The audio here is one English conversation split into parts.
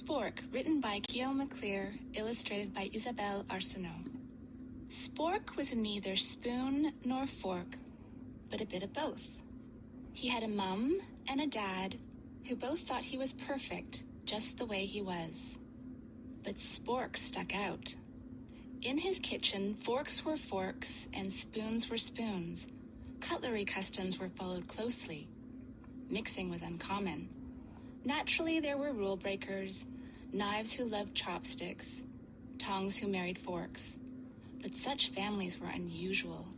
Spork, written by Guillaume Maclear, illustrated by Isabelle Arsenault. Spork was neither spoon nor fork, but a bit of both. He had a mum and a dad who both thought he was perfect, just the way he was. But Spork stuck out. In his kitchen, forks were forks and spoons were spoons. Cutlery customs were followed closely. Mixing was uncommon. Naturally, there were rule breakers, knives who loved chopsticks, tongs who married forks. But such families were unusual.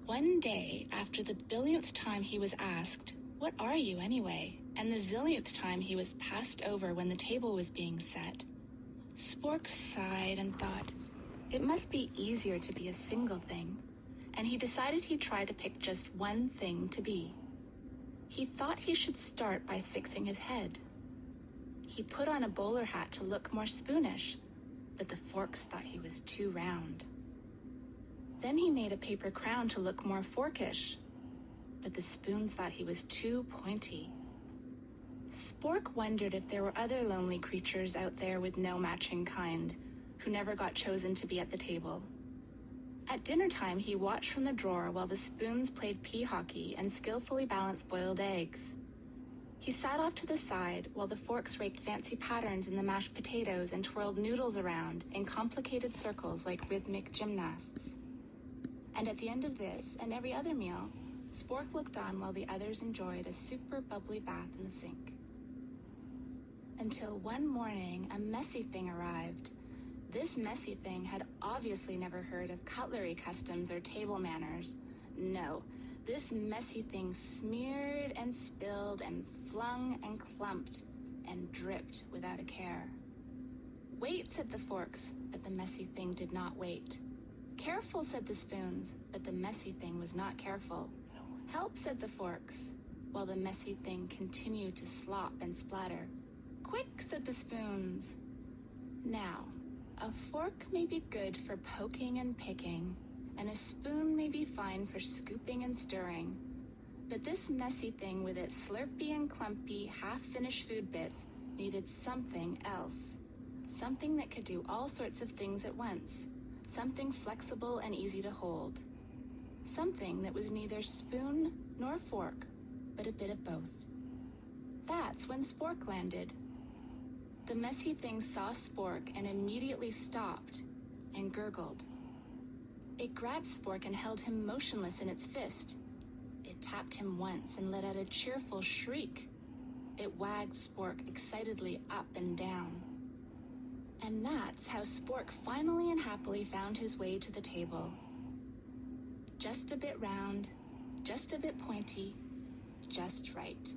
One day, after the billionth time he was asked, "What are you anyway?" and the zillionth time he was passed over when the table was being set, Spork sighed and thought, it must be easier to be a single thing, and he decided he'd try to pick just one thing to be. He thought he should start by fixing his head. He put on a bowler hat to look more spoonish, but the forks thought he was too round. Then he made a paper crown to look more forkish, but the spoons thought he was too pointy. Spork wondered if there were other lonely creatures out there with no matching kind, who never got chosen to be at the table. At dinner time, he watched from the drawer while the spoons played pea hockey and skillfully balanced boiled eggs. He sat off to the side while the forks raked fancy patterns in the mashed potatoes and twirled noodles around in complicated circles like rhythmic gymnasts. And at the end of this and every other meal, Spork looked on while the others enjoyed a super bubbly bath in the sink. Until one morning, a messy thing arrived. This messy thing had obviously never heard of cutlery customs or table manners. No, this messy thing smeared and spilled and flung and clumped and dripped without a care. "Wait," said the forks, but the messy thing did not wait. "Careful," said the spoons, but the messy thing was not careful. "Help," said the forks, while the messy thing continued to slop and splatter. "Quick," said the spoons. Now, a fork may be good for poking and picking, and a spoon may be fine for scooping and stirring. But this messy thing with its slurpy and clumpy, half-finished food bits needed something else. Something that could do all sorts of things at once. Something flexible and easy to hold. Something that was neither spoon nor fork, but a bit of both. That's when Spork landed. The messy thing saw Spork and immediately stopped and gurgled. It grabbed Spork and held him motionless in its fist. It tapped him once and let out a cheerful shriek. It wagged Spork excitedly up and down. And that's how Spork finally and happily found his way to the table. Just a bit round, just a bit pointy, just right.